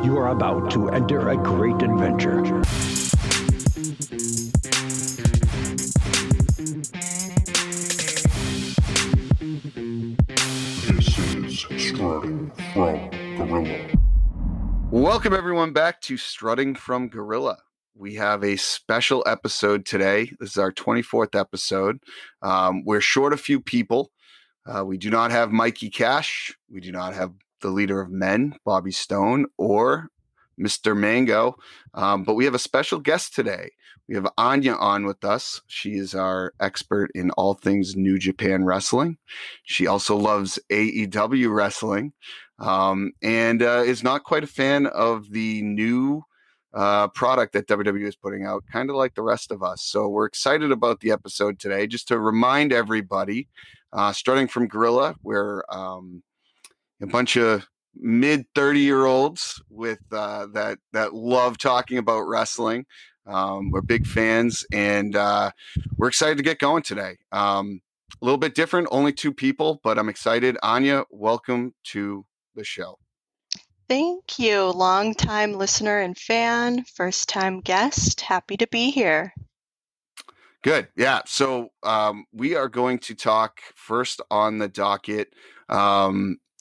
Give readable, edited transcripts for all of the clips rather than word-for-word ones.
You are about to enter a great adventure. This is Strutting from Gorilla. Welcome everyone back to Strutting from Gorilla. We have a special episode today. This is our 24th episode. We're short a few people. We do not have Mikey Cash. We do not have the leader of men, Bobby Stone, or Mr. Mango. But we have a special guest today. We have Ania on with us. She is our expert in all things New Japan Wrestling. She also loves AEW wrestling and is not quite a fan of the new product that WWE is putting out, kind of like the rest of us. So we're excited about the episode today. Just to remind everybody, Strutting from Gorilla, we're a bunch of mid 30-year-olds with that love talking about wrestling. We're big fans, and we're excited to get going today. A little bit different, only two people, but I'm excited. Ania, welcome to the show. Thank you. Long-time listener and fan, first-time guest. Happy to be here. Good. Yeah. So we are going to talk first on the docket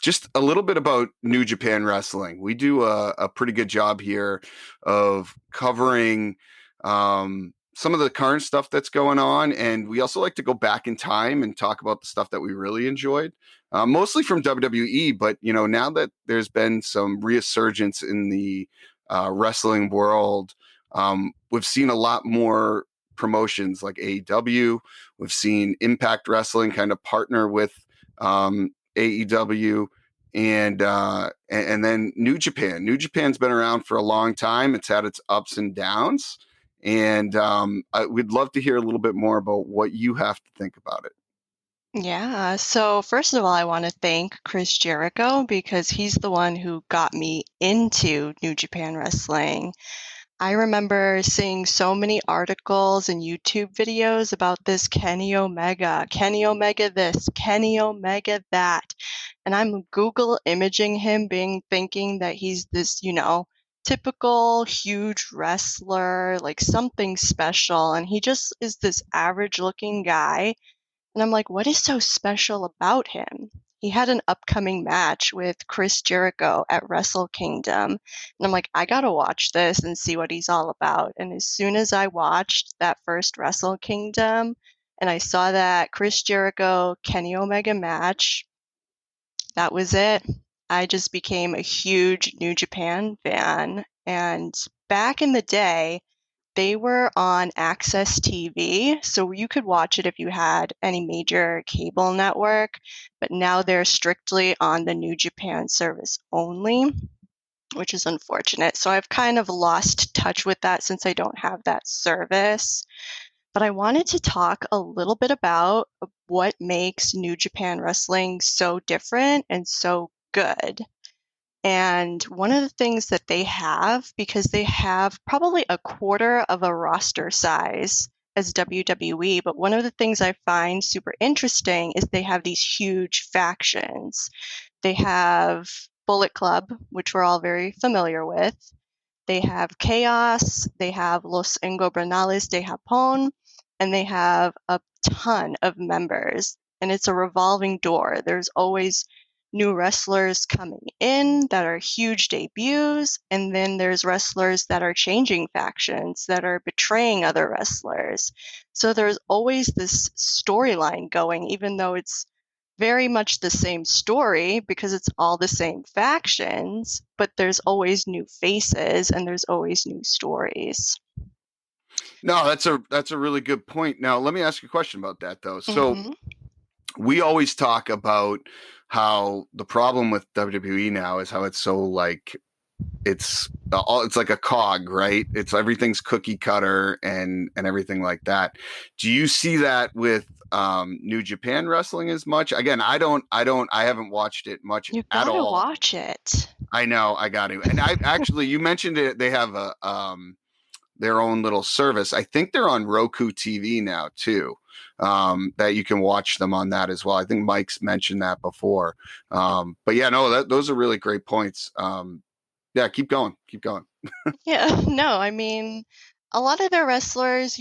just a little bit about New Japan Wrestling. We do a pretty good job here of covering some of the current stuff that's going on. And we also like to go back in time and talk about the stuff that we really enjoyed, mostly from WWE. But, you know, now that there's been some resurgence in the wrestling world, we've seen a lot more promotions like AEW. We've seen Impact Wrestling kind of partner with AEW and then New Japan. New Japan's been around for a long time. It's had its ups and downs. And we'd love to hear a little bit more about what you have to think about it. Yeah, so first of all, I want to thank Chris Jericho because he's the one who got me into New Japan Wrestling. I remember seeing so many articles and YouTube videos about this Kenny Omega this, Kenny Omega that. And I'm Google imaging him thinking that he's this, typical huge wrestler, like something special. And he just is this average looking guy. And I'm like, what is so special about him? He had an upcoming match with Chris Jericho at Wrestle Kingdom. And I'm like, I gotta watch this and see what he's all about. And as soon as I watched that first Wrestle Kingdom and I saw that Chris Jericho Kenny Omega match, that was it. I just became a huge New Japan fan. And back in the day, they were on Access TV, so you could watch it if you had any major cable network, but now they're strictly on the New Japan service only, which is unfortunate. So I've kind of lost touch with that since I don't have that service. But I wanted to talk a little bit about what makes New Japan Wrestling so different and so good. And one of the things that they have, because they have probably a quarter of a roster size as WWE, but one of the things I find super interesting is they have these huge factions. They have Bullet Club, which we're all very familiar with. They have Chaos, they have Los Ingobernables de Japón, and they have a ton of members. And it's a revolving door. There's always new wrestlers coming in that are huge debuts, and then there's wrestlers that are changing factions, that are betraying other wrestlers. So there's always this storyline going, even though it's very much the same story because it's all the same factions, but there's always new faces and there's always new stories. No, that's a really good point. Now, let me ask you a question about that, though. So we always talk about how the problem with WWE now is how it's so like it's like a cog, right? It's everything's cookie cutter and everything like that. Do you see that with New Japan Wrestling as much? Again, I haven't watched it much You at gotta all. watch it. I know, I got to. And I actually, you mentioned it. They have a their own little service. I think they're on Roku TV now too. That you can watch them on that as well. I think Mike's mentioned that before. But yeah, no, those are really great points. Yeah, keep going. Keep going. Yeah, no, I mean, a lot of their wrestlers,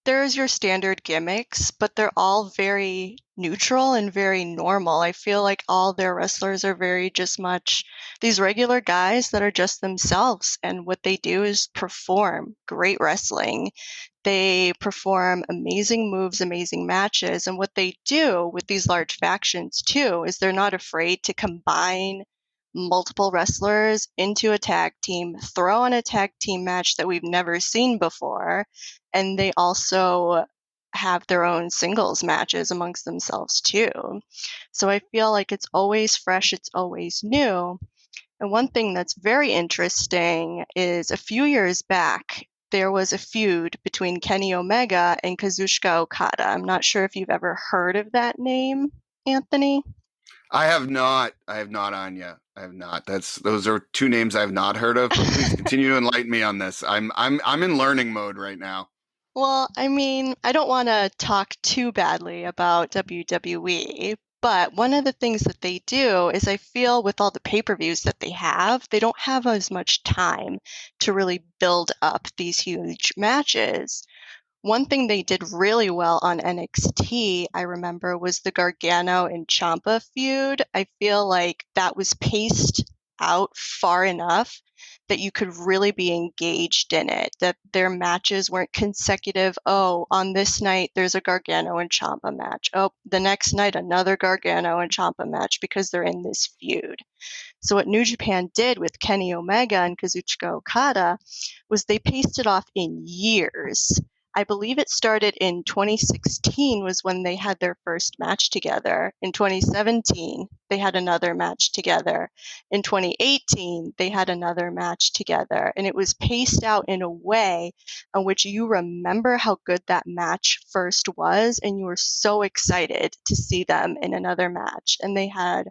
there's your standard gimmicks, but they're all very neutral and very normal. I feel like all their wrestlers are very just much these regular guys that are just themselves, and what they do is perform great wrestling. They perform amazing moves, amazing matches, and what they do with these large factions too is they're not afraid to combine multiple wrestlers into a tag team, throw in a tag team match that we've never seen before, and they also have their own singles matches amongst themselves too. So I feel like it's always fresh, it's always new. And one thing that's very interesting is a few years back, there was a feud between Kenny Omega and Kazuchika Okada. I'm not sure if you've ever heard of that name, Anthony. I have not, Anya. I have not. Those are two names I have not heard of, but please continue to enlighten me on this. I'm in learning mode right now. Well, I mean, I don't want to talk too badly about WWE, but one of the things that they do is I feel with all the pay-per-views that they don't have as much time to really build up these huge matches. One thing they did really well on NXT, I remember, was the Gargano and Ciampa feud. I feel like that was paced out far enough that you could really be engaged in it, that their matches weren't consecutive. Oh, on this night, there's a Gargano and Ciampa match. Oh, the next night, another Gargano and Ciampa match because they're in this feud. So what New Japan did with Kenny Omega and Kazuchika Okada was they paced it off in years. I believe it started in 2016 was when they had their first match together. In 2017, they had another match together. In 2018, they had another match together. And it was paced out in a way in which you remember how good that match first was, and you were so excited to see them in another match. And they had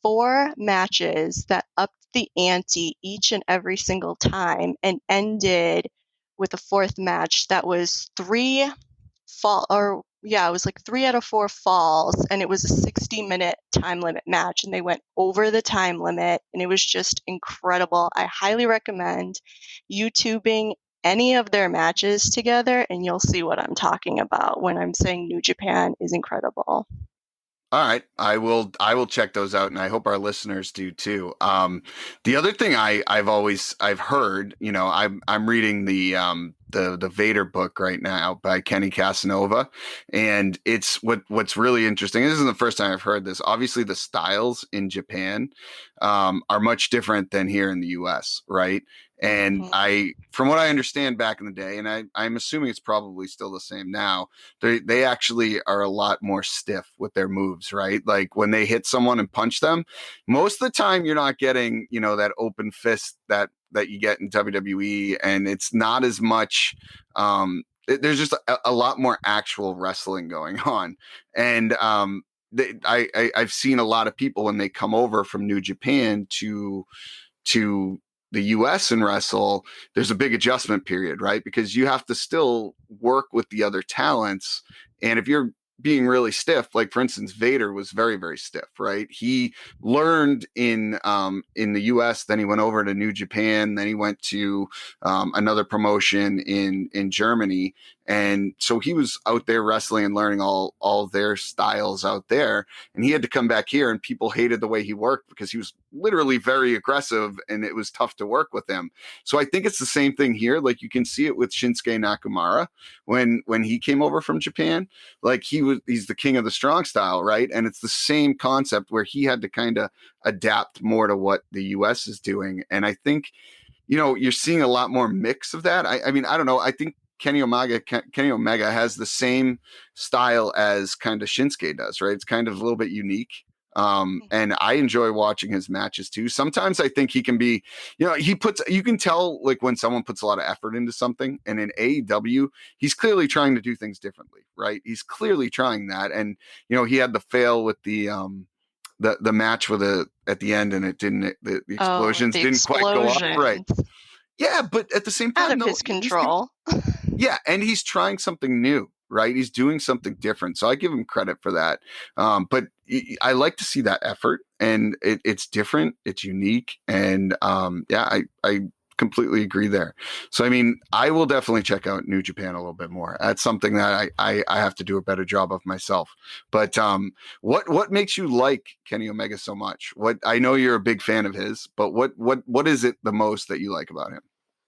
4 matches that upped the ante each and every single time and ended with a 4th match that was 3 fall or yeah, it was like 3 out of 4 falls, and it was a 60-minute time limit match, and they went over the time limit, and it was just incredible. I highly recommend YouTubing any of their matches together, and you'll see what I'm talking about when I'm saying New Japan is incredible. All right, I will check those out, and I hope our listeners do too. The other thing I've heard, I'm reading the Vader book right now by Kenny Casanova, and it's what's really interesting. This isn't the first time I've heard this. Obviously, the styles in Japan are much different than here in the U.S., right? And from what I understand back in the day, and I'm assuming it's probably still the same now, they actually are a lot more stiff with their moves, right? Like when they hit someone and punch them, most of the time you're not getting, that open fist that you get in WWE, and it's not as much. There's just a lot more actual wrestling going on, and I've seen a lot of people when they come over from New Japan to the US and wrestle, there's a big adjustment period, right? Because you have to still work with the other talents. And if you're being really stiff, like for instance, Vader was very, very stiff, right? He learned in the US, then he went over to New Japan, then he went to another promotion in Germany. And so he was out there wrestling and learning all their styles out there. And he had to come back here, and people hated the way he worked because he was literally very aggressive and it was tough to work with him. So I think it's the same thing here. Like you can see it with Shinsuke Nakamura when he came over from Japan, like he's the king of the strong style, right? And it's the same concept where he had to kind of adapt more to what the US is doing. And I think, you're seeing a lot more mix of that. I mean, I don't know. I think Kenny Omega has the same style as kind of Shinsuke does, right? It's kind of a little bit unique. And I enjoy watching his matches too. Sometimes I think he can be, you can tell like when someone puts a lot of effort into something, and in AEW, he's clearly trying to do things differently, right? He's clearly trying that. And, he had the fail with the match with at the end, and it didn't, the explosions didn't quite go off. Right. Yeah. But at the same time, out of his control. Yeah. And he's trying something new. right? He's doing something different. So I give him credit for that. But I like to see that effort, and it's different, it's unique. And I completely agree there. So, I mean, I will definitely check out New Japan a little bit more. That's something that I have to do a better job of myself. But what makes you like Kenny Omega so much? What, I know you're a big fan of his, but what is it the most that you like about him?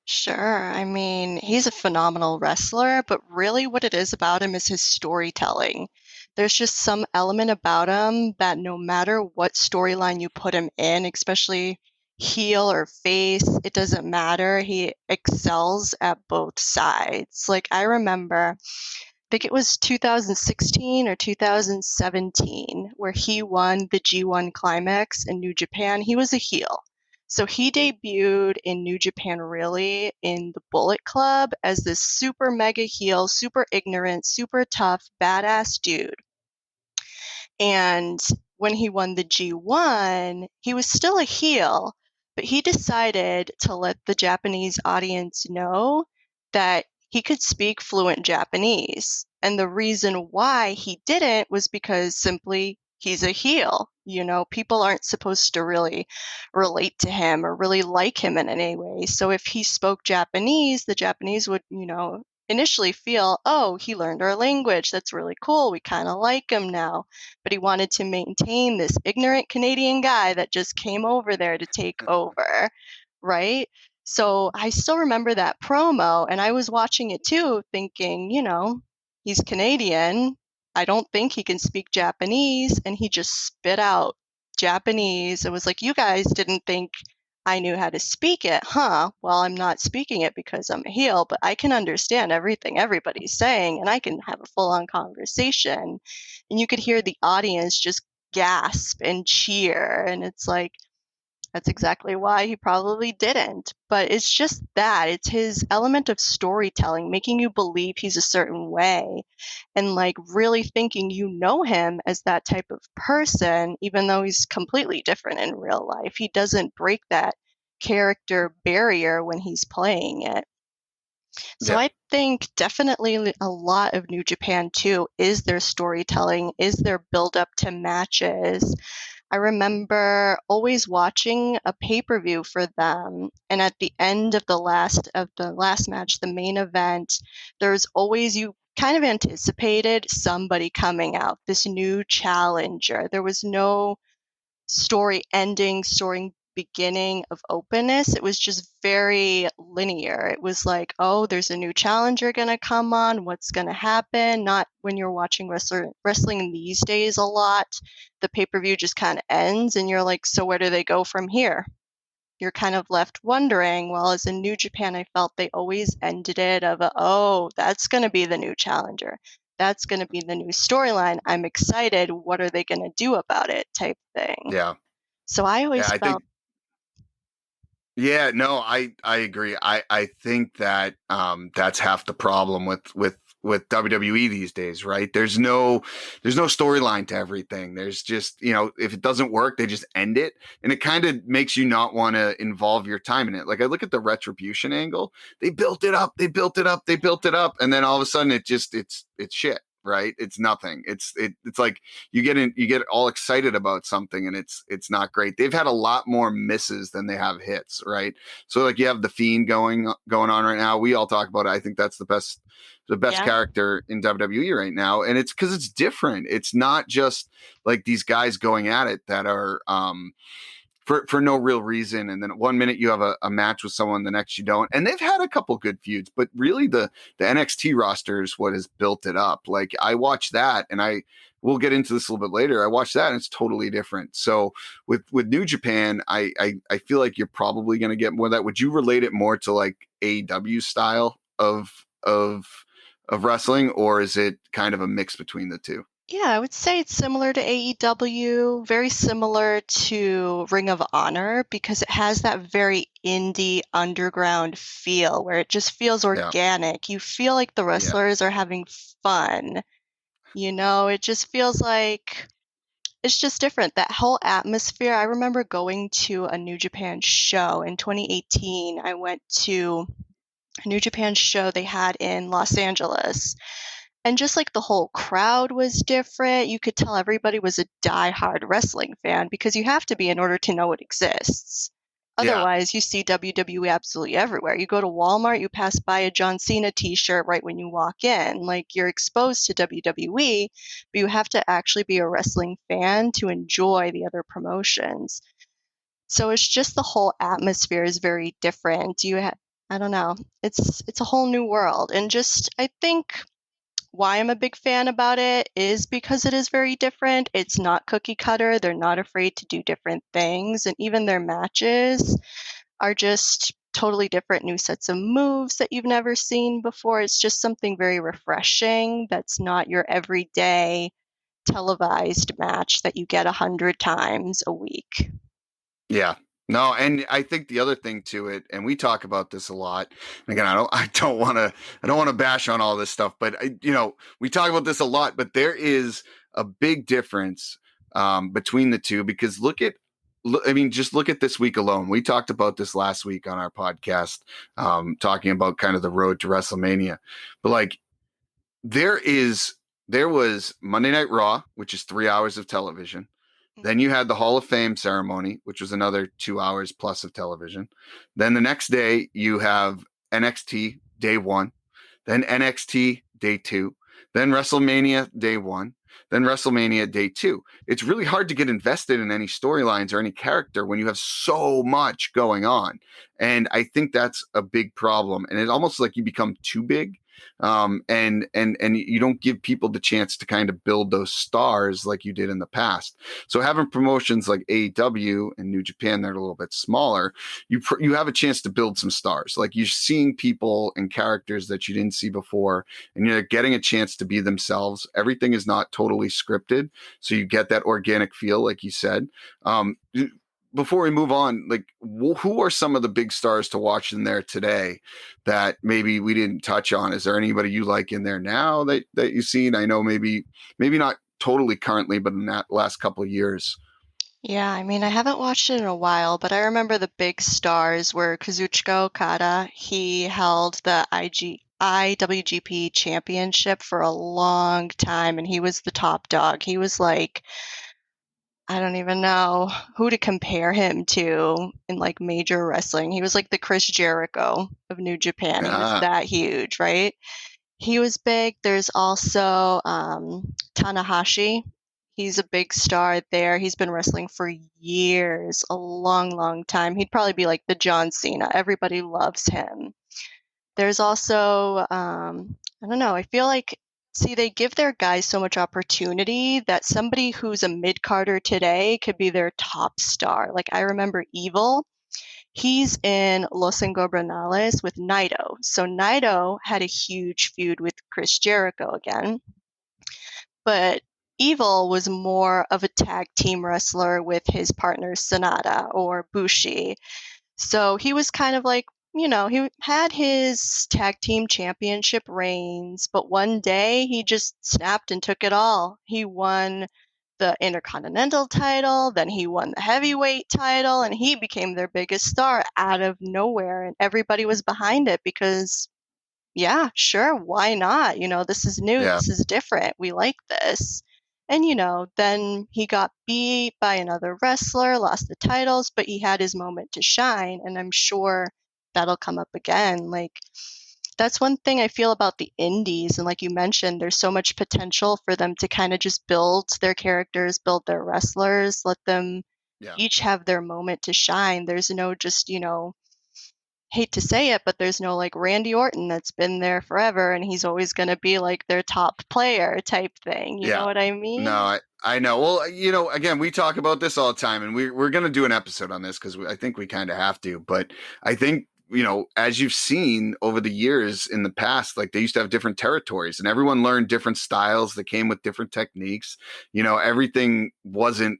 Sure. I mean, he's a phenomenal wrestler, but really what it is about him is his storytelling. There's just some element about him that no matter what storyline you put him in, especially heel or face, it doesn't matter. He excels at both sides. Like, I remember, I think it was 2016 or 2017, where he won the G1 Climax in New Japan. He was a heel. So he debuted in New Japan really in the Bullet Club as this super mega heel, super ignorant, super tough, badass dude. And when he won the G1, he was still a heel, but he decided to let the Japanese audience know that he could speak fluent Japanese. And the reason why he didn't was because simply he's a heel. You know, people aren't supposed to really relate to him or really like him in any way. So if he spoke Japanese, the Japanese would, initially feel, oh, he learned our language. That's really cool. We kind of like him now. But he wanted to maintain this ignorant Canadian guy that just came over there to take over, right? So I still remember that promo, and I was watching it too, thinking, he's Canadian. I don't think he can speak Japanese. And he just spit out Japanese. It was like, you guys didn't think I knew how to speak it, huh? Well, I'm not speaking it because I'm a heel, but I can understand everything everybody's saying, and I can have a full-on conversation. And you could hear the audience just gasp and cheer, and it's like, that's exactly why he probably didn't. But it's just that. It's his element of storytelling, making you believe he's a certain way and like really thinking you know him as that type of person, even though he's completely different in real life. He doesn't break that character barrier when he's playing it. So Yeah. I think definitely a lot of New Japan too is their storytelling, is their build up to matches. I remember always watching a pay-per-view for them, and at the end of the last match, the main event, there's always you kind of anticipated somebody coming out, this new challenger. There was no story ending, story beginning of openness. It was just very linear. It was like, oh, there's a new challenger going to come on. What's going to happen? Not when you're watching wrestling these days a lot. The pay per view just kind of ends, and you're like, so where do they go from here? You're kind of left wondering. Well, as in New Japan, I felt they always ended it of, oh, that's going to be the new challenger. That's going to be the new storyline. I'm excited. What are they going to do about it? Type thing. Yeah. So I Yeah. always I think, felt, yeah, no, I agree. I think that that's half the problem with WWE these days, right? There's no storyline to everything. There's just, if it doesn't work, they just end it. And it kind of makes you not want to involve your time in it. Like, I look at the Retribution angle. They built it up, they built it up, they built it up, and then all of a sudden it's shit. Right? It's nothing. It's like you get all excited about something and it's not great. They've had a lot more misses than they have hits, right? So like you have the Fiend going on right now. We all talk about it. I think that's the best yeah, character in WWE right now, and it's because it's different. It's not just like these guys going at it that are for no real reason. And then one minute you have a match with someone, the next you don't. And they've had a couple good feuds, but really the NXT roster is what has built it up. Like, I watch that, and we'll get into this a little bit later. I watch that and it's totally different. So with New Japan, I feel like you're probably going to get more of that. Would you relate it more to like AEW style of wrestling, or is it kind of a mix between the two? yeah, I would say it's similar to AEW, very similar to Ring of Honor because it has that very indie underground feel where it just feels Yeah. organic. You feel like the Yeah. wrestlers are having fun. It just feels like it's just different. That whole atmosphere. I remember going to a New Japan show in 2018. I went to a New Japan show they had in Los Angeles. And just like the whole crowd was different, you could tell everybody was a die-hard wrestling fan because you have to be in order to know it exists. Yeah. Otherwise, you see WWE absolutely everywhere. You go to Walmart, you pass by a John Cena t-shirt right when you walk in. Like, you're exposed to WWE, but you have to actually be a wrestling fan to enjoy the other promotions. So it's just the whole atmosphere is very different. I don't know. It's a whole new world. And just I think why I'm a big fan about it is because it is very different. It's not cookie cutter. They're not afraid to do different things. And even their matches are just totally different new sets of moves that you've never seen before. It's just something very refreshing that's not your everyday televised match that you get 100 times a week. Yeah. No, and I think the other thing to it, and we talk about this a lot. And again, I don't want to bash on all this stuff, but we talk about this a lot. But there is a big difference between the two because just look at this week alone. We talked about this last week on our podcast, talking about kind of the road to WrestleMania. But like, there was Monday Night Raw, which is 3 hours of television. Then you had the Hall of Fame ceremony, which was another 2 hours plus of television. Then the next day you have NXT day 1, then NXT day 2, then WrestleMania day 1, then WrestleMania day 2. It's really hard to get invested in any storylines or any character when you have so much going on. And I think that's a big problem. And it's almost like you become too big. And you don't give people the chance to kind of build those stars like you did in the past. So having promotions like AEW and New Japan, they're a little bit smaller. You have a chance to build some stars. Like you're seeing people and characters that you didn't see before, and you're getting a chance to be themselves. Everything is not totally scripted, so you get that organic feel, like you said. Before we move on, like who are some of the big stars to watch in there today that maybe we didn't touch on? Is there anybody you like in there now that you've seen? I know maybe not totally currently, but in that last couple of years. Yeah, I mean, I haven't watched it in a while, but I remember the big stars were Kazuchika Okada. He held the IWGP championship for a long time, and he was the top dog. He was like, I don't even know who to compare him to in like major wrestling. He was like the Chris Jericho of New Japan. He was that huge, right? He was big. There's also Tanahashi. He's a big star there. He's been wrestling for years, a long, long time. He'd probably be like the John Cena. Everybody loves him. There's also, I don't know, I feel like, see, they give their guys so much opportunity that somebody who's a mid-carder today could be their top star. Like, I remember Evil. He's in Los Ingobernables with Naito. So Naito had a huge feud with Chris Jericho again. But Evil was more of a tag team wrestler with his partner Sonata or Bushi. So he was kind of like, he had his tag team championship reigns, but one day he just snapped and took it all. He won the Intercontinental title, then he won the heavyweight title, and he became their biggest star out of nowhere. And everybody was behind it because, yeah, sure, why not? This is new, Yeah. this is different, we like this. And, then he got beat by another wrestler, lost the titles, but he had his moment to shine. And I'm sure that'll come up again. Like, that's one thing I feel about the indies. And like you mentioned, there's so much potential for them to kind of just build their characters, build their wrestlers, let them each have their moment to shine. There's no just, hate to say it, but there's no like Randy Orton that's been there forever and he's always going to be like their top player type thing. You know what I mean? No, I know. Well, again, we talk about this all the time, and we're going to do an episode on this because I think we kind of have to. But I think, as you've seen over the years in the past, like they used to have different territories and everyone learned different styles that came with different techniques. Everything wasn't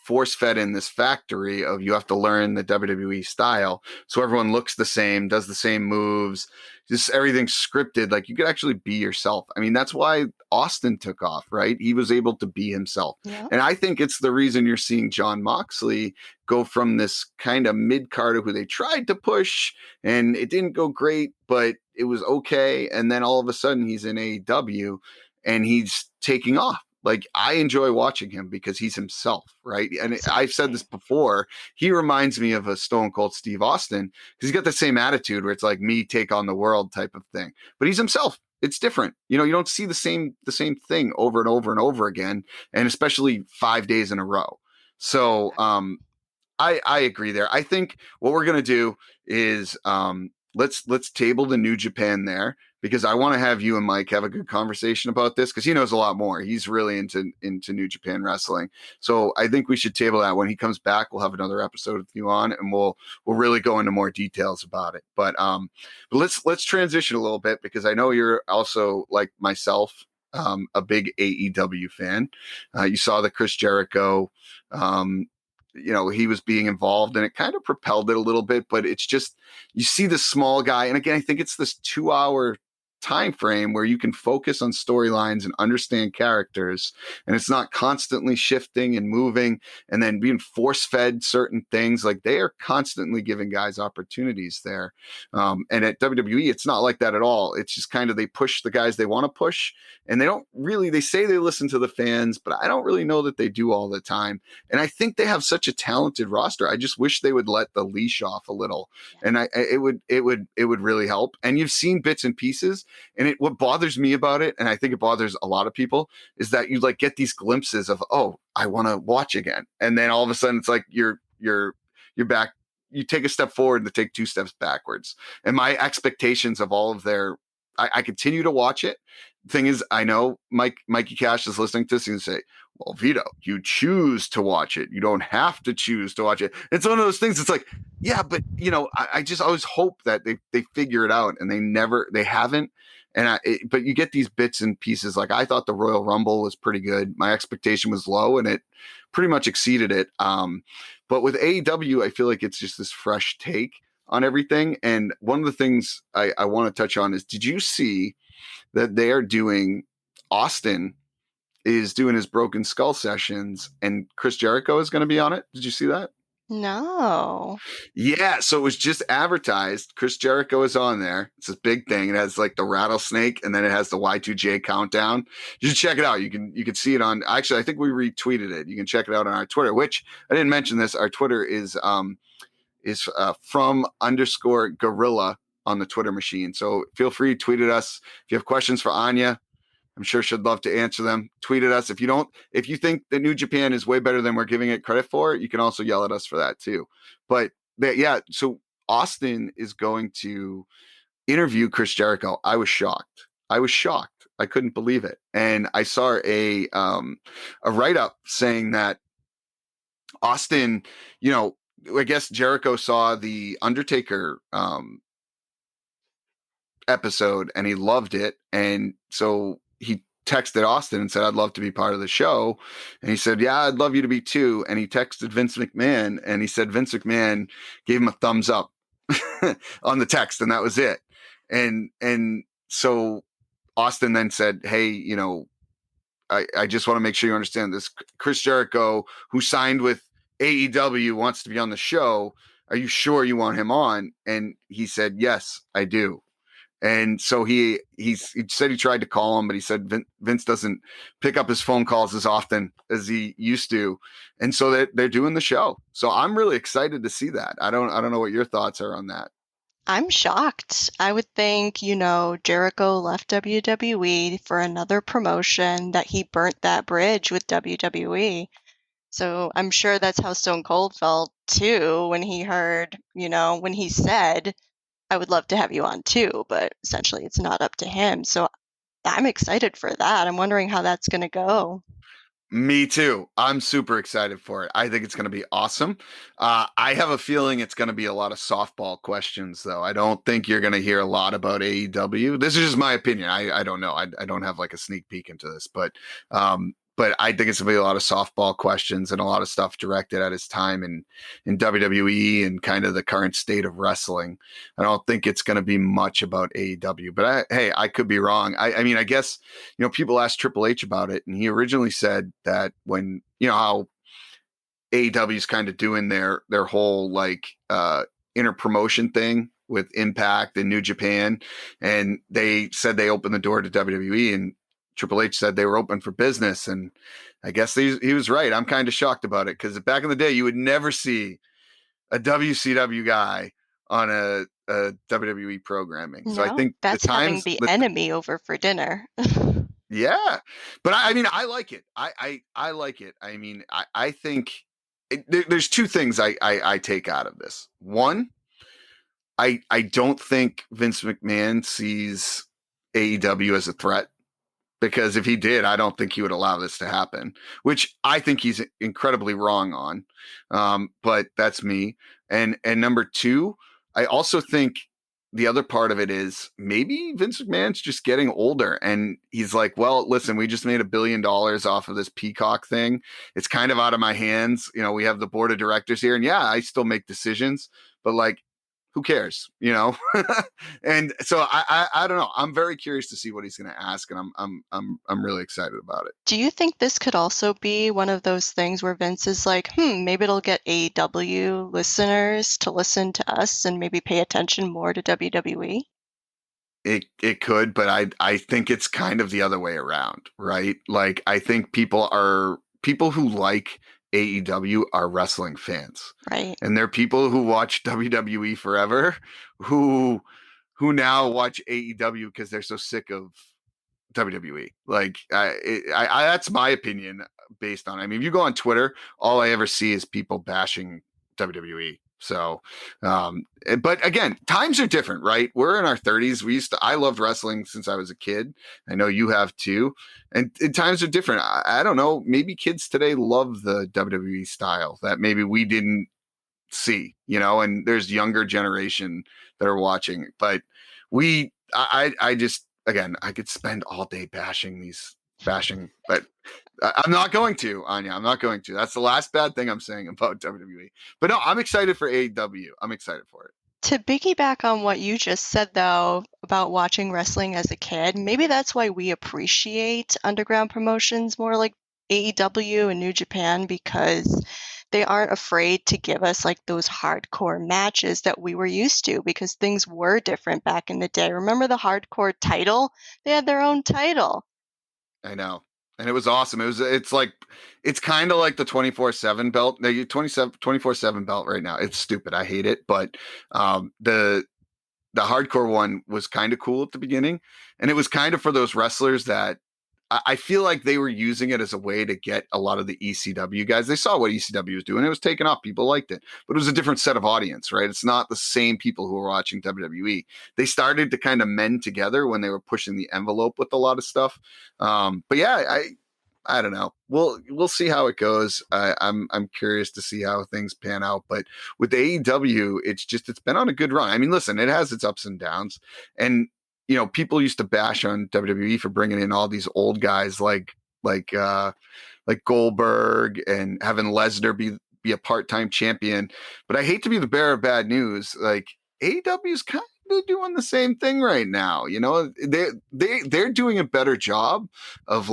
force fed in this factory of you have to learn the WWE style. So everyone looks the same, does the same moves, just everything's scripted. Like you could actually be yourself. I mean, that's why Austin took off, right? He was able to be himself. Yeah. And I think it's the reason you're seeing Jon Moxley go from this kind of mid-carder who they tried to push and it didn't go great, but it was okay. And then all of a sudden he's in AEW and he's taking off. Like I enjoy watching him because he's himself, right? And I've said this before. He reminds me of a Stone Cold Steve Austin because he's got the same attitude where it's like me take on the world type of thing. But he's himself. It's different. You know, you don't see the same thing over and over and over again, and especially 5 days in a row. So I agree there. I think what we're gonna do is let's table the New Japan there because I want to have you and Mike have a good conversation about this because he knows a lot more. He's really into New Japan wrestling. So I think we should table that. When he comes back, we'll have another episode with you on and we'll really go into more details about it. But let's transition a little bit because I know you're also like myself, a big AEW fan. You saw the Chris Jericho he was being involved and it kind of propelled it a little bit, but it's just, you see the small guy. And again, I think it's this 2-hour time frame where you can focus on storylines and understand characters, and it's not constantly shifting and moving and then being force fed certain things. Like they are constantly giving guys opportunities there. And at WWE, it's not like that at all. It's just kind of, they push the guys they want to push and they say they listen to the fans, but I don't really know that they do all the time. And I think they have such a talented roster. I just wish they would let the leash off a little. And it would really help. And you've seen bits and pieces. And what bothers me about it, and I think it bothers a lot of people, is that you like get these glimpses of, oh, I want to watch again. And then all of a sudden it's like you're back. You take a step forward to take 2 steps backwards. And my expectations of all of I continue to watch it. Thing is, I know Mikey Cash is listening to this and say, well, Vito, you choose to watch it. You don't have to choose to watch it. It's one of those things. It's like, yeah, but I just always hope that they figure it out, and they haven't. But you get these bits and pieces. Like I thought the Royal Rumble was pretty good. My expectation was low, and it pretty much exceeded it. But with AEW, I feel like it's just this fresh take on everything. And one of the things I want to touch on is, did you see that they are doing Austin is doing his Broken Skull sessions and Chris Jericho is going to be on it? Did you see that? No. Yeah, so it was just advertised. Chris Jericho is on there. It's this big thing. It has like the rattlesnake, and then it has the Y2J countdown. You should check it out. You can see it on. Actually, I think we retweeted it. You can check it out on our Twitter. Which I didn't mention this. Our Twitter is from_gorilla on the Twitter machine. So feel free to tweet at us if you have questions for Ania. I'm sure she'd love to answer them. Tweet at us. If you think that New Japan is way better than we're giving it credit for, you can also yell at us for that too. But so Austin is going to interview Chris Jericho. I was shocked. I couldn't believe it. And I saw a write-up saying that Austin, I guess Jericho saw the Undertaker episode and he loved it. And so he texted Austin and said, I'd love to be part of the show. And he said, yeah, I'd love you to be too. And he texted Vince McMahon and he said Vince McMahon gave him a thumbs up on the text. And that was it. And so Austin then said, hey, I just want to make sure you understand this. Chris Jericho, who signed with AEW, wants to be on the show. Are you sure you want him on? And he said, yes, I do. And so he said he tried to call him, but he said Vince doesn't pick up his phone calls as often as he used to. And so they're doing the show. So I'm really excited to see that. I don't know what your thoughts are on that. I'm shocked. I would think, Jericho left WWE for another promotion, that he burnt that bridge with WWE. So I'm sure that's how Stone Cold felt too when he heard, when he said, I would love to have you on too, but essentially it's not up to him. So I'm excited for that. I'm wondering how that's going to go. Me too. I'm super excited for it. I think it's going to be awesome. I have a feeling it's going to be a lot of softball questions, though. I don't think you're going to hear a lot about AEW. This is just my opinion. I don't know. I don't have like a sneak peek into this, but but I think it's going to be a lot of softball questions and a lot of stuff directed at his time in WWE and kind of the current state of wrestling. I don't think it's going to be much about AEW, but I could be wrong. I mean, I guess, people asked Triple H about it, and he originally said that when, how AEW is kind of doing their whole inter promotion thing with Impact and New Japan, and they said they opened the door to WWE, and Triple H said they were open for business, and I guess he was right. I'm kind of shocked about it because back in the day, you would never see a WCW guy on a WWE programming. So I No, think that's having the enemy over for dinner. Yeah, but I mean, I like it. I like it. I mean, I think there's two things I take out of this. One, I don't think Vince McMahon sees AEW as a threat, because if he did, I don't think he would allow this to happen, which I think he's incredibly wrong on. But that's me. And number two, I also think the other part of it is maybe Vince McMahon's just getting older, and he's like, well, listen, we just made $1 billion off of this Peacock thing. It's kind of out of my hands. We have the board of directors here, and yeah, I still make decisions, but who cares, And so I don't know. I'm very curious to see what he's going to ask, and I'm really excited about it. Do you think this could also be one of those things where Vince is like, maybe it'll get AEW listeners to listen to us and maybe pay attention more to WWE? It could, but I think it's kind of the other way around, right? I think people who like AEW are wrestling fans, right? And they're people who watch WWE forever, who now watch AEW because they're so sick of WWE. That's my opinion based on. I mean, if you go on Twitter, all I ever see is people bashing WWE. So, but again, times are different, right? We're in our 30s. I loved wrestling since I was a kid. I know you have too. And times are different. I don't know. Maybe kids today love the WWE style that maybe we didn't see, and there's younger generation that are watching. But I just, again, I could spend all day bashing, but I'm not going to, Anya. I'm not going to. That's the last bad thing I'm saying about WWE. But no, I'm excited for AEW. I'm excited for it. To piggyback on what you just said, though, about watching wrestling as a kid, maybe that's why we appreciate underground promotions more like AEW and New Japan, because they aren't afraid to give us those hardcore matches that we were used to, because things were different back in the day. Remember the hardcore title? They had their own title. I know. And it was awesome. It's kind of like the 24/7 belt. The 24/7 belt right now. It's stupid. I hate it. But the hardcore one was kind of cool at the beginning. And it was kind of for those wrestlers that I feel like they were using it as a way to get a lot of the ECW guys. They saw what ECW was doing. It was taking off. People liked it. But it was a different set of audience, right? It's not the same people who were watching WWE. They started to kind of mend together when they were pushing the envelope with a lot of stuff. But yeah, I don't know. We'll see how it goes. I'm curious to see how things pan out. But with AEW, it's been on a good run. I mean, listen, it has its ups and downs. And people used to bash on WWE for bringing in all these old guys like Goldberg and having Lesnar be a part-time champion. But I hate to be the bearer of bad news. AEW is kind of doing the same thing right now. They're doing a better job of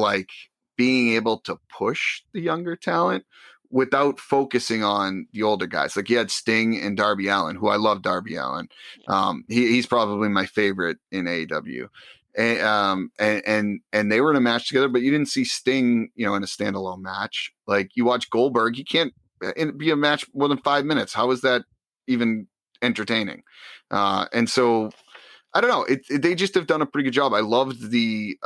being able to push the younger talent without focusing on the older guys. You had Sting and Darby Allin, who I love Darby Allin. He's probably my favorite in AEW. And they were in a match together, but you didn't see Sting, in a standalone match. You watch Goldberg, he can't be a match more than 5 minutes. How is that even entertaining? And so I don't know. They just have done a pretty good job. I loved the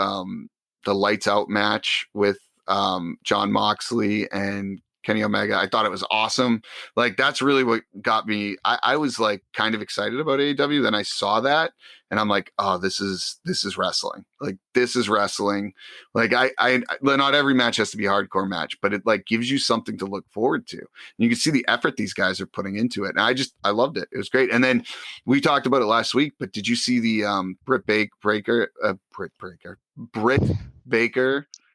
lights out match with John Moxley and Kenny Omega. I thought it was awesome. That's really what got me. I was kind of excited about AEW. Then I saw that and I'm like, oh, this is wrestling. This is wrestling. I not every match has to be a hardcore match, but it gives you something to look forward to. And you can see the effort these guys are putting into it. And I loved it. It was great. And then we talked about it last week, but did you see the Britt Baker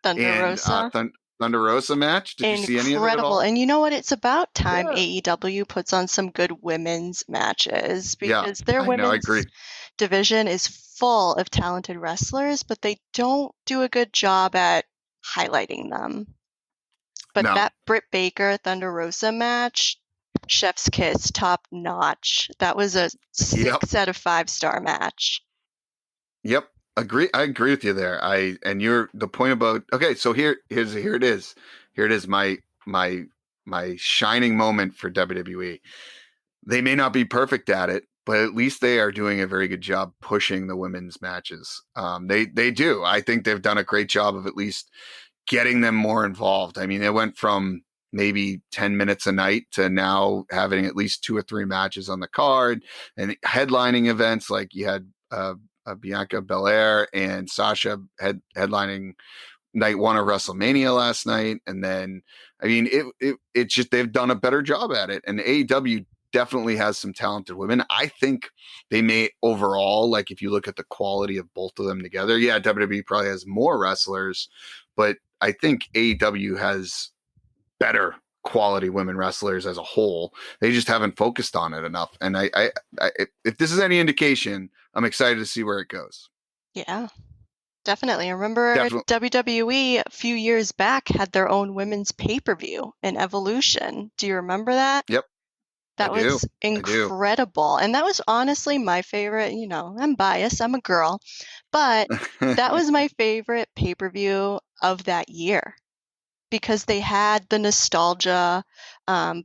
Thunder and Rosa? Thunder Rosa match. Did you see any of it at all? Incredible. And you know what? It's about time Yeah. AEW puts on some good women's matches Yeah, because their I know. I agree. women's division is full of talented wrestlers, but they don't do a good job at highlighting them. But No. that Britt Baker Thunder Rosa match, chef's kiss, top notch. That was a 6 out of 5-star match. Yep. Agree. I agree with you there. And you're the point about, okay, so here it is. Here it is. My shining moment for WWE. They may not be perfect at it, but at least they are doing a very good job pushing the women's matches. They do. I think they've done a great job of at least getting them more involved. I mean, it went from maybe 10 minutes a night to now having at least 2 or 3 matches on the card and headlining events. Like you had Bianca Belair and Sasha headlining night 1 of WrestleMania last night. And then, I mean, it's just, they've done a better job at it. And AEW definitely has some talented women. I think they may overall, like if you look at the quality of both of them together, yeah, WWE probably has more wrestlers, but I think AEW has better quality women wrestlers as a whole. They just haven't focused on it enough. And I if this is any indication, I'm excited to see where it goes. Yeah, definitely. I remember WWE a few years back had their own women's pay-per-view in Evolution. Do you remember that? Yep. That was incredible. And that was honestly my favorite. You know, I'm biased. I'm a girl. But that was my favorite pay-per-view of that year because they had the nostalgia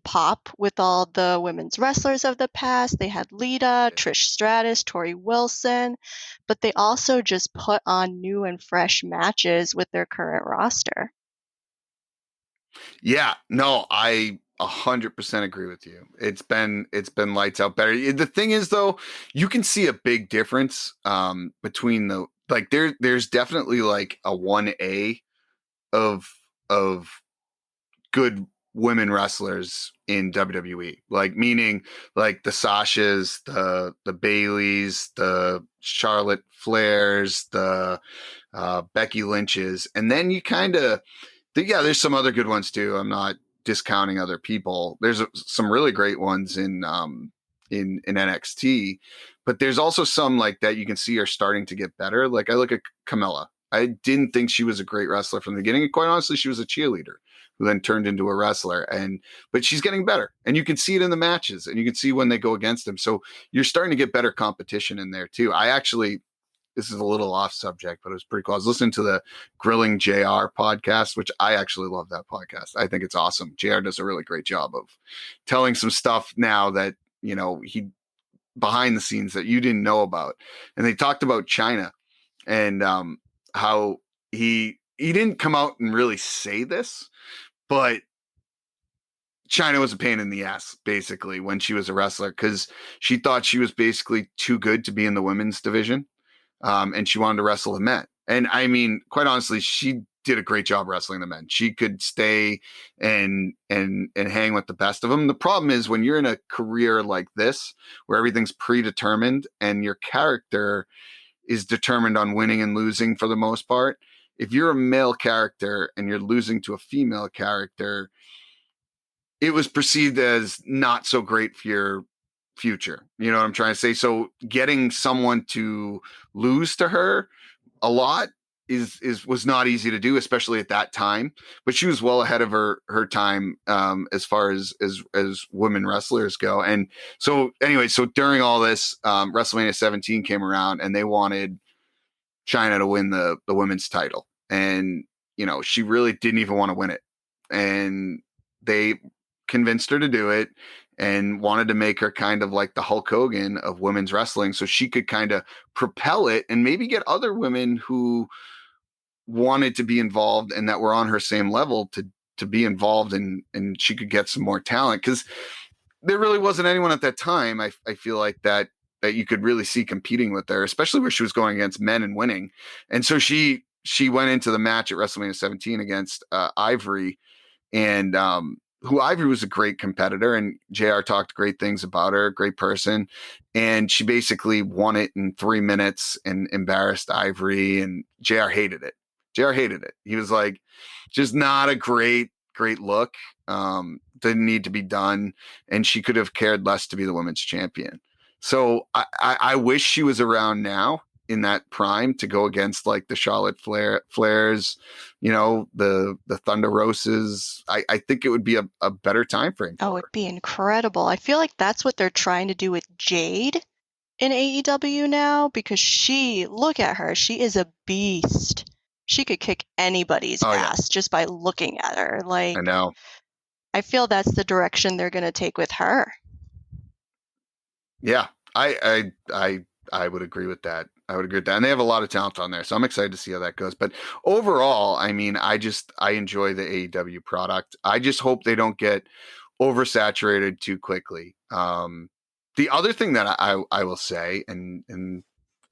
pop with all the women's wrestlers of the past. They had Lita, Trish Stratus, Tori Wilson, but they also just put on new and fresh matches with their current roster. Yeah, no, I 100% agree with you. It's been lights out better. The thing is though, you can see a big difference between the, like there's definitely like a 1A of good women wrestlers in WWE. Like meaning like the Sashas, the Baileys, the Charlotte Flairs, the Becky Lynch's, and then you kind of there's some other good ones too. I'm not discounting other people. There's some really great ones in NXT, but there's also some like that you can see are starting to get better. Like I look at Camilla. I didn't think she was a great wrestler from the beginning. And quite honestly, she was a cheerleader who then turned into a wrestler. But she's getting better, and you can see it in the matches, and you can see when they go against them. So you're starting to get better competition in there too. This is a little off subject, but it was pretty cool. I was listening to the Grilling JR podcast, which I actually love that podcast. I think it's awesome. JR does a really great job of telling some stuff now that, you know, he behind the scenes that you didn't know about. And they talked about China and how he didn't come out and really say this, but China was a pain in the ass, basically, when she was a wrestler, because she thought she was basically too good to be in the women's division. And she wanted to wrestle the men. And I mean, quite honestly, she did a great job wrestling the men. She could stay and hang with the best of them. The problem is when you're in a career like this, where everything's predetermined and your character is determined on winning and losing for the most part. If you're a male character and you're losing to a female character, it was perceived as not so great for your future. You know what I'm trying to say? So getting someone to lose to her a lot was not easy to do, especially at that time. But she was well ahead of her time as far as women wrestlers go. And so anyway, so during all this, WrestleMania 17 came around, and they wanted China to win the women's title, and you know she really didn't even want to win it, and they convinced her to do it and wanted to make her kind of like the Hulk Hogan of women's wrestling, so she could kind of propel it and maybe get other women who wanted to be involved and that were on her same level to be involved, and she could get some more talent, because there really wasn't anyone at that time. I feel like that you could really see competing with her, especially where she was going against men and winning. And so she went into the match at WrestleMania 17 against Ivory, and who Ivory was a great competitor, and JR talked great things about her, great person. And she basically won it in 3 minutes and embarrassed Ivory, and JR hated it. JR hated it. He was like, just not a great look. Didn't need to be done. And she could have cared less to be the women's champion. So I wish she was around now in that prime to go against like the Charlotte Flairs, the Thunder Roses. I think it would be a better time frame. Oh, it'd be incredible. I feel like that's what they're trying to do with Jade in AEW now, because look at her. She is a beast. She could kick anybody's ass just by looking at her. Like, I know. I feel that's the direction they're going to take with her. Yeah, I would agree with that. I would agree with that. And they have a lot of talent on there. So I'm excited to see how that goes. But overall, I mean, I enjoy the AEW product. I just hope they don't get oversaturated too quickly. The other thing that I will say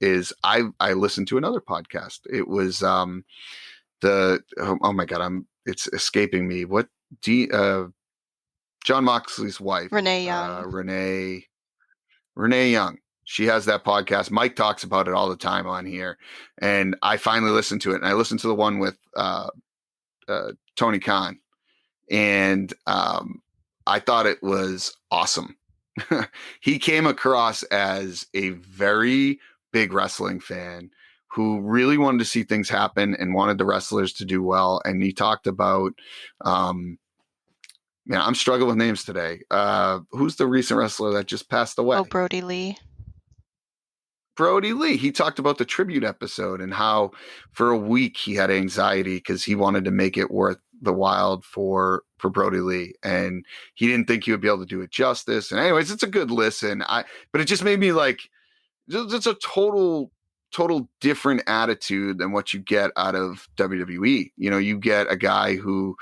is I listened to another podcast. It was oh my God, it's escaping me. What John Moxley's wife, Renee Young. Renee Young. She has that podcast. Mike talks about it all the time on here. And I finally listened to it. And I listened to the one with Tony Khan. And I thought it was awesome. He came across as a very big wrestling fan who really wanted to see things happen and wanted the wrestlers to do well. And he talked about man, I'm struggling with names today. Who's the recent wrestler that just passed away? Oh, Brody Lee. Brody Lee. He talked about the tribute episode and how for a week he had anxiety because he wanted to make it worth the while for Brody Lee, and he didn't think he would be able to do it justice. And anyways, it's a good listen. But it just made me like, it's a total different attitude than what you get out of WWE. You get a guy who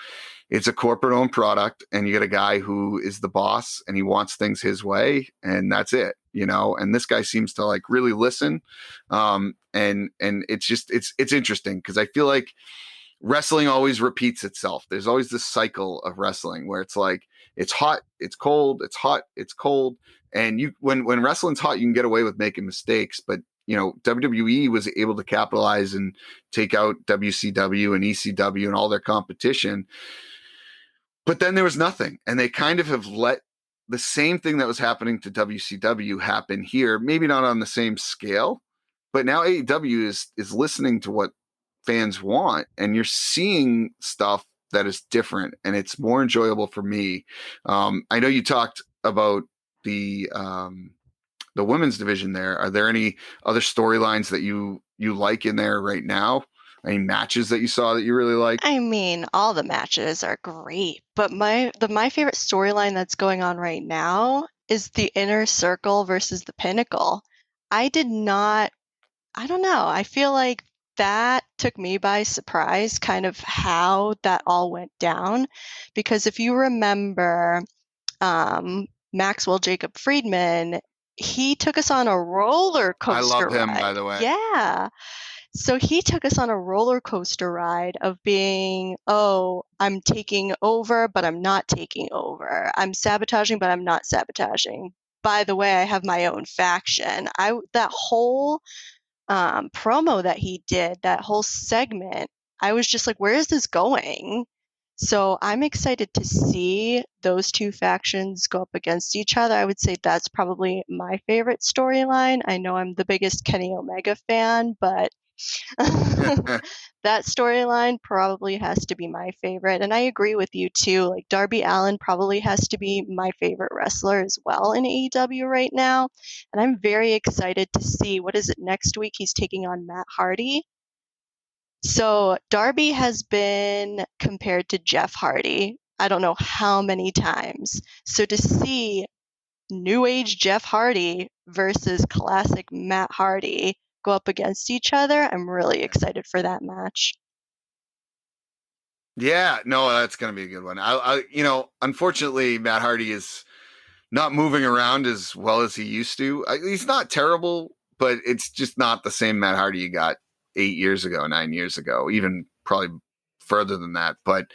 it's a corporate owned product, and you get a guy who is the boss and he wants things his way, and that's it, and this guy seems to like really listen. And it's just, it's interesting because I feel like wrestling always repeats itself. There's always this cycle of wrestling where it's like, it's hot, it's cold, it's hot, it's cold. And when wrestling's hot, you can get away with making mistakes, but WWE was able to capitalize and take out WCW and ECW and all their competition. But then there was nothing. And they kind of have let the same thing that was happening to WCW happen here, maybe not on the same scale, but now AEW is listening to what fans want, and you're seeing stuff that is different, and it's more enjoyable for me. I know you talked about the women's division there. Are there any other storylines that you like in there right now? Any matches that you saw that you really like? I mean, all the matches are great, but my favorite storyline that's going on right now is the Inner Circle versus the Pinnacle. I don't know. I feel like that took me by surprise, kind of how that all went down. Because if you remember, Maxwell Jacob Friedman, he took us on a roller coaster I love him, ride. by the way. Yeah. So he took us on a roller coaster ride of being, I'm taking over, but I'm not taking over. I'm sabotaging, but I'm not sabotaging. By the way, I have my own faction. That whole promo that he did, that whole segment, I was just like, where is this going? So I'm excited to see those two factions go up against each other. I would say that's probably my favorite storyline. I know I'm the biggest Kenny Omega fan, but that storyline probably has to be my favorite. And I agree with you too. Like Darby Allin probably has to be my favorite wrestler as well in AEW right now. And I'm very excited to see, what is it, next week he's taking on Matt Hardy. So Darby has been compared to Jeff Hardy, I don't know how many times. So to see New Age Jeff Hardy versus classic Matt Hardy go up against each other, I'm really excited for that match. Yeah, no, that's going to be a good one. Unfortunately, Matt Hardy is not moving around as well as he used to. He's not terrible, but it's just not the same Matt Hardy you got 8 years ago, 9 years ago, even probably further than that. But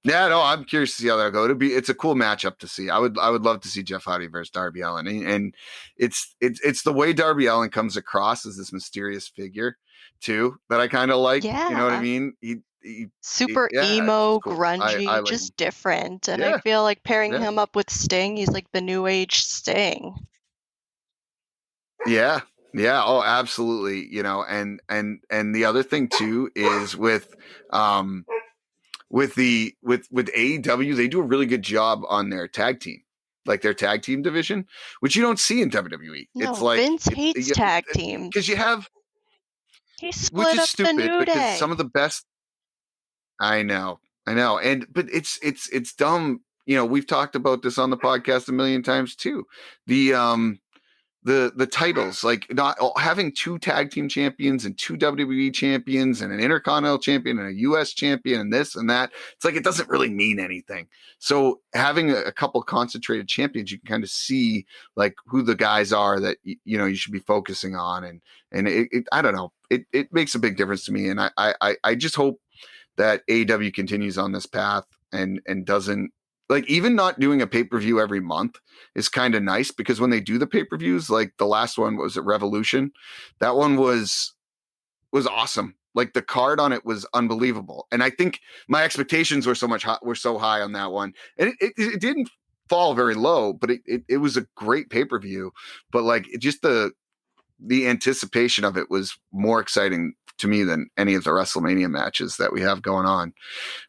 Yeah, no, I'm curious to see how that'll go. It's a cool matchup to see. I would love to see Jeff Hardy versus Darby Allin, and it's the way Darby Allin comes across as this mysterious figure too that I kind of like. You know what I Yeah. mean? He Super yeah, it's just emo, cool. I grungy, like him. just different. And I Yeah, feel like pairing yeah, him up with Sting, he's like the new age Sting. yeah, yeah. Oh, absolutely. You know, and the other thing too is um with AEW, they do a really good job on their tag team, like their tag team division, which you don't see in WWE. It's No, like Vince hates tag because teams. you have, He which split is up the stupid New because some Day. of the best. I know, and but it's dumb. You know, we've talked about this on the podcast a million times too. The the titles, like not having two tag team champions and two WWE champions and an intercontinental champion and a US champion and this and that, it's like it doesn't really mean anything. So having a couple concentrated champions, you can kind of see like who the guys are that you know you should be focusing on, and I don't know, it makes a big difference to me, and I just hope that AEW continues on this path and doesn't, like, even not doing a pay-per-view every month is kind of nice, because when they do the pay-per-views, like the last one was at Revolution, that one was awesome. Like the card on it was unbelievable, and I think my expectations were so high on that one, and it didn't fall very low, but it was a great pay-per-view. But like just the anticipation of it was more exciting to me than any of the WrestleMania matches that we have going on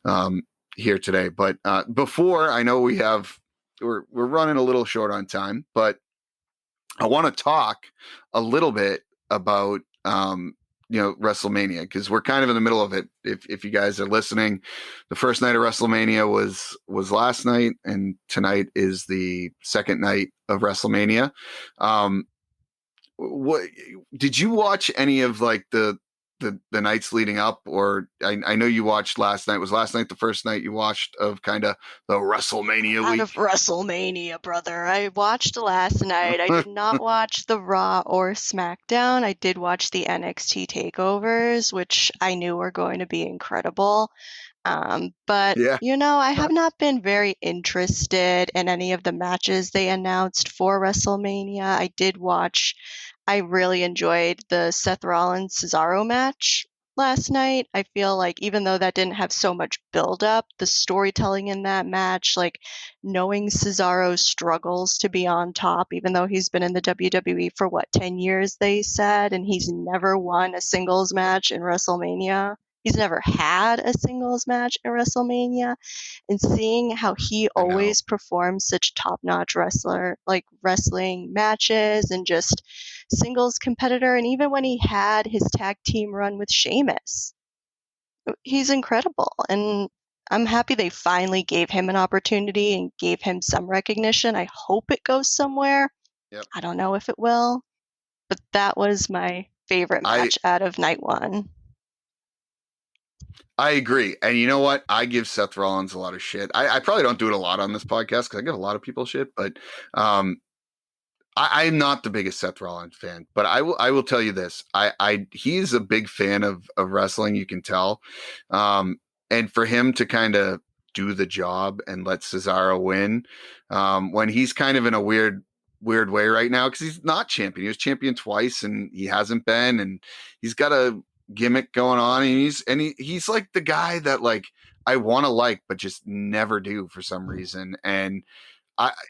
um, here today. But before, I know we're running a little short on time, but I want to talk a little bit about you know, WrestleMania, because we're kind of in the middle of it. If you guys are listening, the first night of WrestleMania was last night, and tonight is the second night of WrestleMania. What did you watch any of like the nights leading up, or I know you watched last night. Was last night the first night you watched of kind of the WrestleMania Out week? of WrestleMania, brother. I watched last night. I did not watch the Raw or SmackDown. I did watch the NXT takeovers, which I knew were going to be incredible. But Yeah, you know, I have not been very interested in any of the matches they announced for WrestleMania. I really enjoyed the Seth Rollins Cesaro match last night. I feel like even though that didn't have so much build up, the storytelling in that match, like knowing Cesaro's struggles to be on top, even though he's been in the WWE for what, 10 years, they said, and he's never won a singles match in WrestleMania. He's never had a singles match in WrestleMania, and seeing how he I know. always performs such top-notch wrestling matches and just singles competitor, and even when he had his tag team run with Sheamus, he's incredible. And I'm happy they finally gave him an opportunity and gave him some recognition. I hope it goes somewhere. Yep. I don't know if it will, but that was my favorite I match out of night one. I agree, and you know what? I give Seth Rollins a lot of shit. I probably don't do it a lot on this podcast because I give a lot of people shit, but um, I'm not the biggest Seth Rollins fan, but I will tell you this. He's a big fan of wrestling, you can tell. And for him to kind of do the job and let Cesaro win, when he's kind of in a weird way right now, because he's not champion. He was champion twice and he hasn't been, and he's got a gimmick going on, and he's like the guy that like I want to like but just never do for some reason. And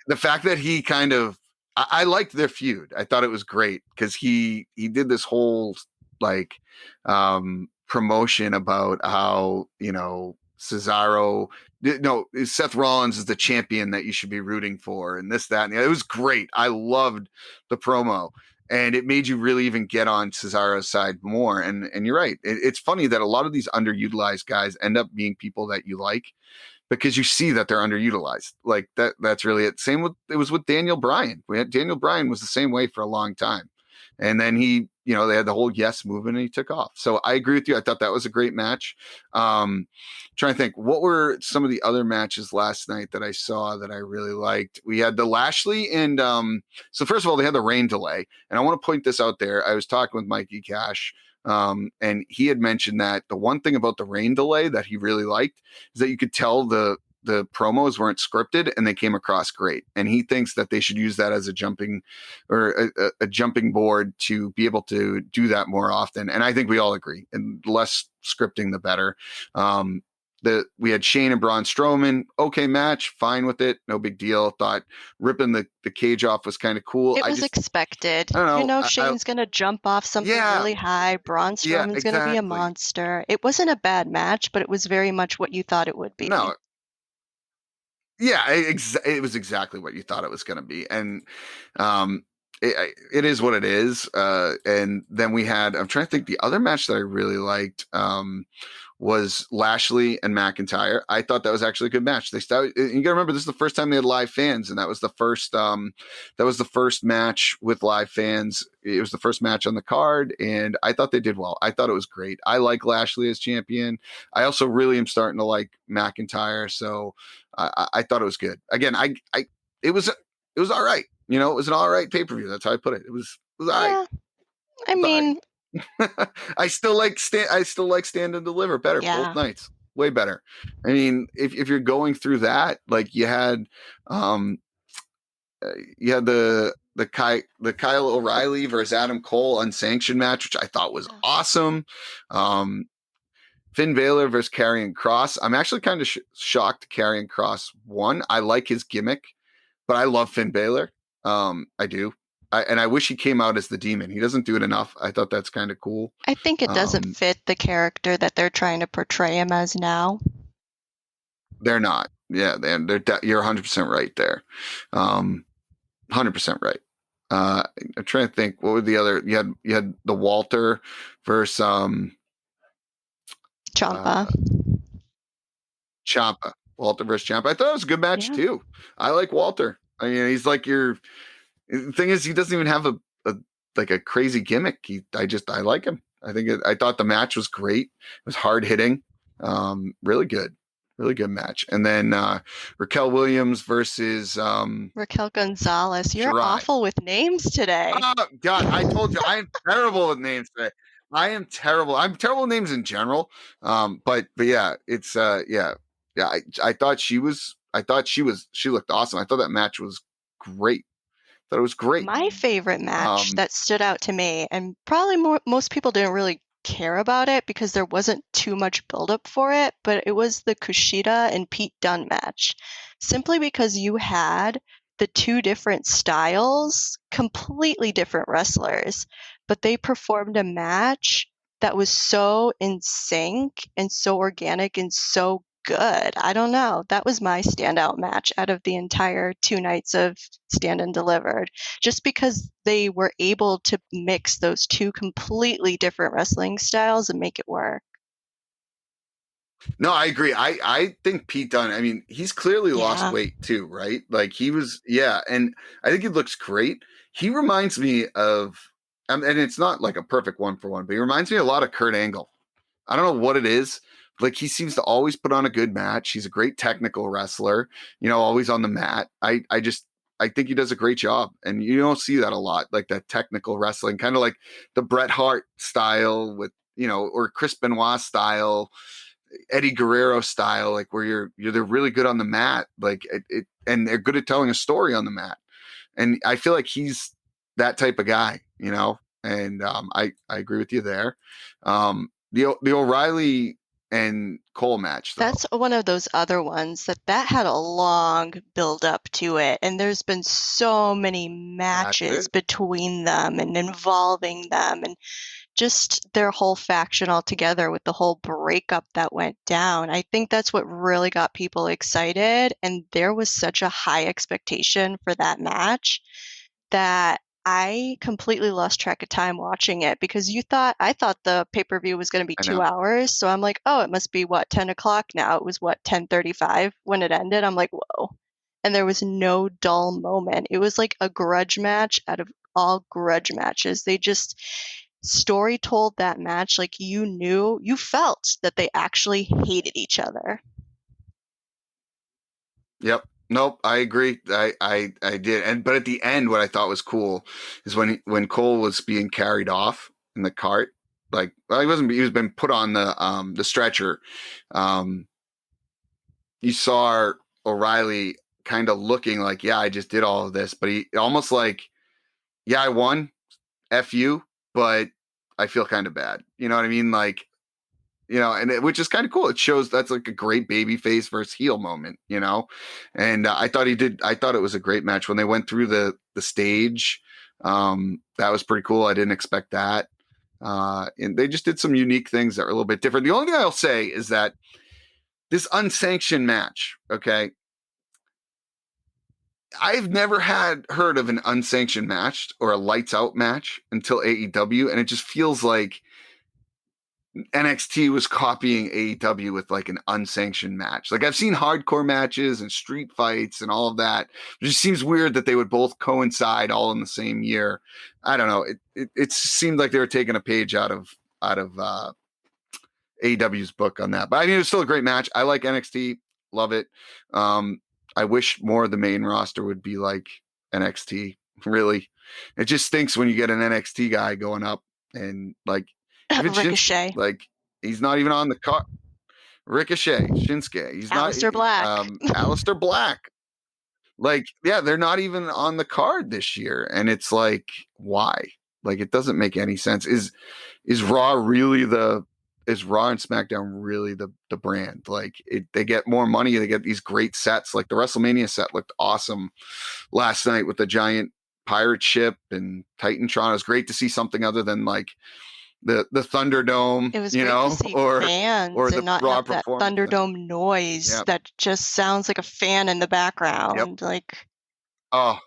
the fact that he kind of, I liked their feud. I thought it was great because he did this whole like promotion about how, you know, Cesaro, no, Seth Rollins is the champion that you should be rooting for, and this, that, and the other. It was great. I loved the promo, and it made you really even get on Cesaro's side more. And you're right. It's funny that a lot of these underutilized guys end up being people that you like, because you see that they're underutilized. Like that's really it. Same with, it was with Daniel Bryan. Daniel Bryan was the same way for a long time. And then he, you know, they had the whole yes movement and he took off. So I agree with you. I thought that was a great match. Trying to think, what were some of the other matches last night that I saw that I really liked? We had the Lashley and so first of all, they had the rain delay. And I want to point this out there. I was talking with Mikey Cash And he had mentioned that the one thing about the rain delay that he really liked is that you could tell the promos weren't scripted and they came across great. And he thinks that they should use that as a jumping board to be able to do that more often. And I think we all agree, and less scripting, the better. We had Shane and Braun Strowman. Okay match, fine with it, no big deal. Thought ripping the cage off was kind of cool. It was expected. I don't know. Shane's going to jump off something really high. Braun Strowman's going to be a monster. It wasn't a bad match, but it was very much what you thought it would be. No. Yeah, it was exactly what you thought it was going to be. And it is what it is. And then we had, I'm trying to think, the other match that I really liked was Lashley and McIntyre. I thought that was actually a good match. You got to remember, this is the first time they had live fans, and that was the first match with live fans. It was the first match on the card, and I thought they did well. I thought it was great. I like Lashley as champion. I also really am starting to like McIntyre, so I thought it was good. Again, it was all right. It was an all right pay-per-view. That's how I put it. It was all right. I mean, I still like Stand and Deliver better. Both nights, way better. I mean, if you're going through that, like you had the Kyle O'Reilly versus Adam Cole unsanctioned match, which I thought was awesome. Finn Balor versus Karrion Kross. I'm actually kind of shocked Karrion Kross won. I like his gimmick, but I love Finn Balor. I do. And I wish he came out as the Demon. He doesn't do it enough. I thought that's kind of cool. I think it doesn't fit the character that they're trying to portray him as now. They're not. Yeah, you're 100% right there. 100% right. I'm trying to think. What were the other? You had the Walter versus Ciampa. Walter versus Ciampa. I thought it was a good match too. I like Walter. I mean, he's like the thing is, he doesn't even have a crazy gimmick. I like him. I thought the match was great. It was hard hitting. Really good match. And then Raquel Williams versus Raquel Gonzalez. You're Shirai. Awful with names today. Oh God, I told you I am terrible with names today. I am terrible. I'm terrible with names in general. But yeah, it's yeah. I thought she looked awesome. I thought that match was great. Thought it was great. My favorite match that stood out to me, and probably most people didn't really care about it because there wasn't too much buildup for it, but it was the Kushida and Pete Dunne match. Simply because you had the two different styles, completely different wrestlers, but they performed a match that was so in sync and so organic and so good. I don't know. That was my standout match out of the entire 2 nights of Stand and Delivered, just because they were able to mix those two completely different wrestling styles and make it work. No, I agree. I think Pete Dunne, I mean, he's clearly lost weight too, right? Like he was, and I think he looks great. He reminds me of, and it's not like a perfect 1-for-1, but he reminds me a lot of Kurt Angle. I don't know what it is. Like he seems to always put on a good match. He's a great technical wrestler, always on the mat. I think he does a great job, and you don't see that a lot, like that technical wrestling, kind of like the Bret Hart style with, or Chris Benoit style, Eddie Guerrero style, like where they're really good on the mat, like it, and they're good at telling a story on the mat. And I feel like he's that type of guy, and I agree with you there. The O'Reilly and Cole match, though. That's one of those other ones that had a long build up to it, and there's been so many matches between them and involving them, and just their whole faction altogether with the whole breakup that went down. I think that's what really got people excited, and there was such a high expectation for that match that I completely lost track of time watching it, because I thought the pay-per-view was going to be 2 hours. So I'm like, oh, it must be 10 o'clock now. It was 10:35 when it ended. I'm like, whoa. And there was no dull moment. It was like a grudge match out of all grudge matches. They just story told that match. Like you felt that they actually hated each other. Yep. Nope, I agree. I did. But at the end, what I thought was cool is when Cole was being carried off in the cart, like, well, he was been put on the stretcher. You saw O'Reilly kind of looking like, yeah, I just did all of this, but he almost like, yeah, I won, F you, but I feel kind of bad. You know what I mean? Like, which is kind of cool. It shows that's like a great baby face versus heel moment, and I thought it was a great match when they went through the stage. That was pretty cool. I didn't expect that. And they just did some unique things that were a little bit different. The only thing I'll say is that this unsanctioned match, okay, I've never heard of an unsanctioned match or a lights out match until AEW, and it just feels like NXT was copying AEW with like an unsanctioned match. Like I've seen hardcore matches and street fights and all of that. It just seems weird that they would both coincide all in the same year. I don't know. It seemed like they were taking a page out of AEW's book on that. But I mean, it was still a great match. I like NXT. Love it. I wish more of the main roster would be like NXT. Really, it just stinks when you get an NXT guy going up and like Ricochet. like he's not even on the card. Ricochet, Shinsuke. He's Aleister Black. Aleister Black. Like, yeah, they're not even on the card this year, and it's like, why? Like, it doesn't make any sense. Is Raw really is Raw and SmackDown really the brand? Like, they get more money. They get these great sets. Like the WrestleMania set looked awesome last night with the giant pirate ship and Titantron. It was great to see something other than like the Thunderdome. It was great to see fans or the not Raw have that Thunderdome noise that just sounds like a fan in the background. Yep. Like, oh,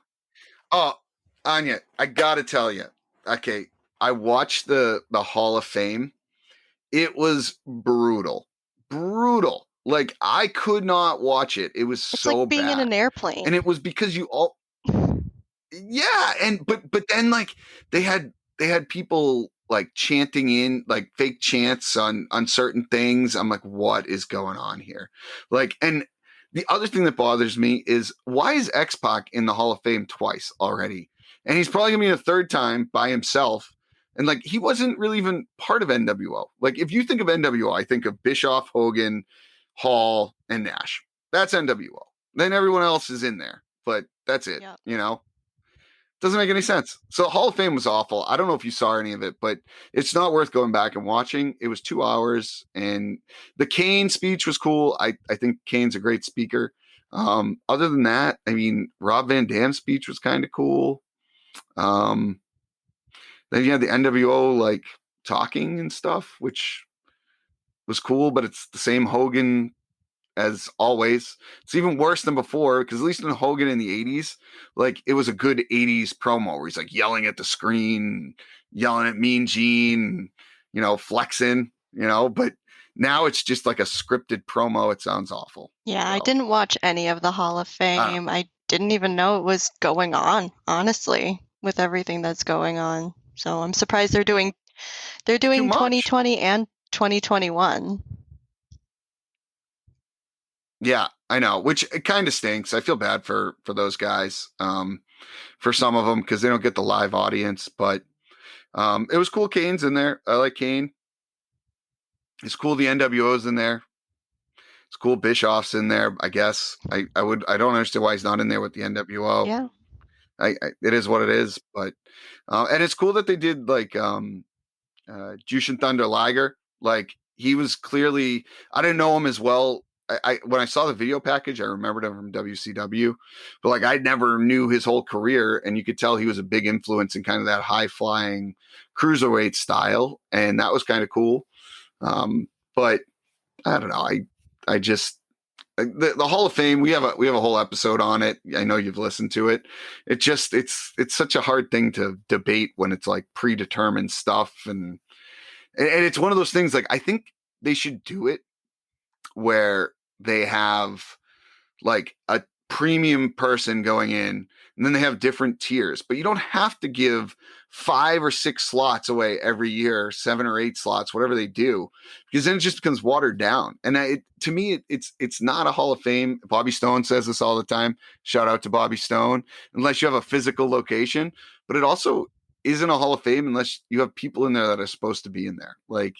Ania, I gotta tell you. Okay, I watched the Hall of Fame. It was brutal. Like I could not watch it. It was it's so like being bad. in an airplane. And it was because you all yeah, and but then like they had people like chanting in like fake chants on certain things. I'm like, what is going on here? Like, and the other thing that bothers me is why is X-Pac in the Hall of Fame twice already? And he's probably gonna be a third time by himself. And like he wasn't really even part of NWO. Like if you think of NWO, I think of Bischoff, Hogan, Hall, and Nash. That's NWO. Then everyone else is in there, but that's it. Yep. Doesn't make any sense. So Hall of Fame was awful. I don't know if you saw any of it, but it's not worth going back and watching. It was 2 hours, and the Kane speech was cool. I think Kane's a great speaker. Other than that, I mean, Rob Van Dam's speech was kind of cool. Then you had the NWO like talking and stuff, which was cool, but it's the same Hogan as always. It's even worse than before because at least in Hogan in the 80s, like it was a good 80s promo where he's like yelling at the screen, yelling at Mean Gene, flexing, but now it's just like a scripted promo. It sounds awful. Yeah, so. I didn't watch any of the Hall of Fame. I didn't even know it was going on, honestly, with everything that's going on. So I'm surprised they're doing 2020 and 2021. Yeah, I know, which it kind of stinks. I feel bad for those guys, for some of them because they don't get the live audience. But it was cool. Kane's in there. I like Kane. It's cool. The NWO's in there. It's cool. Bischoff's in there. I guess I don't understand why he's not in there with the NWO. Yeah. It is what it is, but and it's cool that they did like Jushin Thunder Liger. Like he was clearly, I didn't know him as well. When I saw the video package, I remembered him from WCW, but like I never knew his whole career, and you could tell he was a big influence in kind of that high flying cruiserweight style, and that was kind of cool. But I don't know. I just. The Hall of Fame, we have a whole episode on it. I know you've listened to it. It's such a hard thing to debate when it's like predetermined stuff, and it's one of those things. Like I think they should do it where they have like a premium person going in, and then they have different tiers. But you don't have to give 5 or 6 slots away every year, 7 or 8 slots, whatever they do, because then it just becomes watered down. And to me, it's not a Hall of Fame. Bobby Stone says this all the time. Shout out to Bobby Stone. Unless you have a physical location, but it also isn't a Hall of Fame unless you have people in there that are supposed to be in there. Like,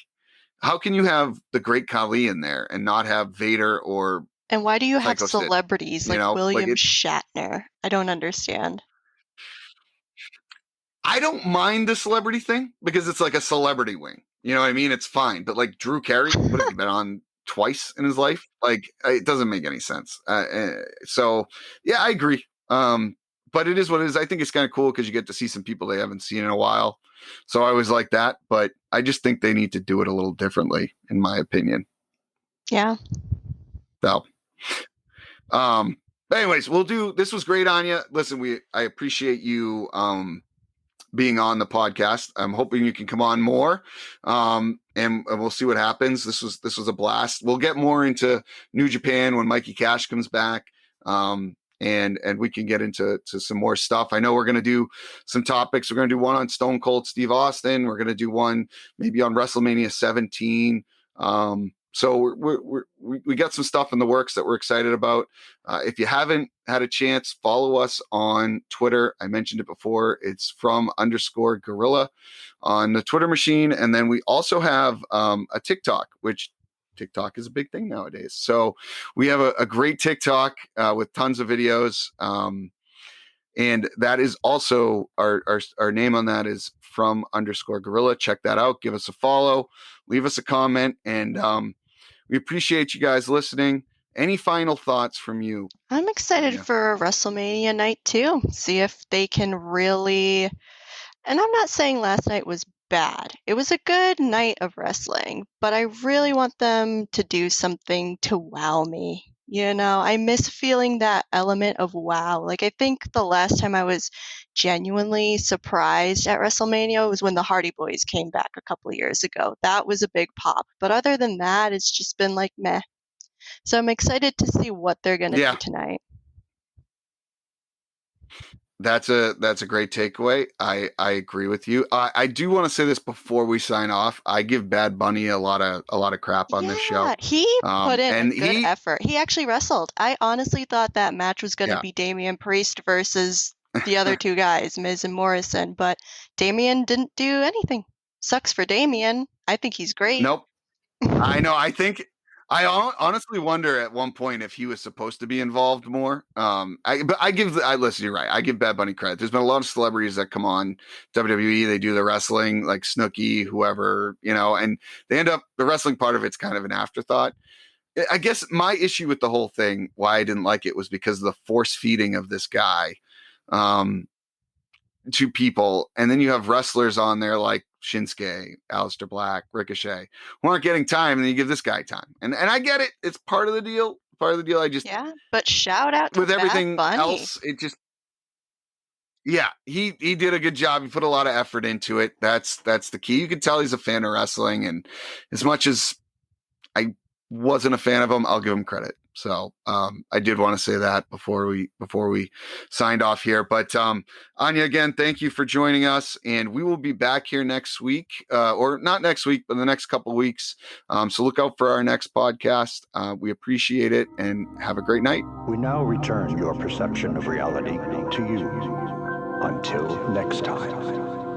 how can you have the Great Khali in there and not have Vader or And why do you have Psycho Sid? celebrities You like know, like William Shatner? I don't understand. I don't mind the celebrity thing because it's like a celebrity wing. You know what I mean? It's fine. But like Drew Carey, what have you been on twice in his life? Like, it doesn't make any sense. So yeah, I agree. But it is what it is. I think it's kind of cool because you get to see some people they haven't seen in a while. So I always like that. But I just think they need to do it a little differently, in my opinion. Yeah. So, anyways, this was great, Ania. Listen, I appreciate you, being on the podcast. I'm hoping you can come on more. And we'll see what happens. This was a blast. We'll get more into New Japan when Mikey Cash comes back. And we can get into some more stuff. I know we're going to do some topics. We're going to do one on Stone Cold Steve Austin. We're going to do one maybe on WrestleMania 17. So we got some stuff in the works that we're excited about. If you haven't had a chance, follow us on Twitter. I mentioned it before. It's _gorilla on the Twitter machine. And then we also have a TikTok, which TikTok is a big thing nowadays. So we have a great TikTok with tons of videos. And that is also our name on that is _gorilla. Check that out. Give us a follow, leave us a comment, and we appreciate you guys listening. Any final thoughts from you? I'm excited for WrestleMania night too. See if they can really. And I'm not saying last night was bad. It was a good night of wrestling, but I really want them to do something to wow me. You know, I miss feeling that element of wow. Like, I think the last time I was genuinely surprised at WrestleMania was when the Hardy Boys came back a couple of years ago. That was a big pop. But other than that, it's just been like meh. So I'm excited to see what they're going to do tonight. That's a great takeaway. I agree with you. I do want to say this before we sign off. I give Bad Bunny a lot of crap on this show. He put in a good effort. He actually wrestled. I honestly thought that match was going to be Damian Priest versus the other two guys, Miz and Morrison, but Damian didn't do anything. Sucks for Damian. I think he's great. Nope. I know. I honestly wonder at one point if he was supposed to be involved more. Listen, you're right. I give Bad Bunny credit. There's been a lot of celebrities that come on WWE. They do the wrestling, like Snooki, whoever, and they end up, the wrestling part of it's kind of an afterthought. I guess my issue with the whole thing, why I didn't like it, was because of the force feeding of this guy to people. And then you have wrestlers on there like Shinsuke, Aleister Black, Ricochet, who aren't getting time, and then you give this guy time. And I get it. It's part of the deal. I just, but shout out to with everything Bad Bunny. else, it just, he did a good job. He put a lot of effort into it. That's the key. You can tell he's a fan of wrestling, and as much as I wasn't a fan of him, I'll give him credit. So I did want to say that before we signed off here. But Ania, again, thank you for joining us, and we will be back here next week, or not next week, but the next couple of weeks. So look out for our next podcast. We appreciate it, and have a great night. We now return your perception of reality to you. Until next time.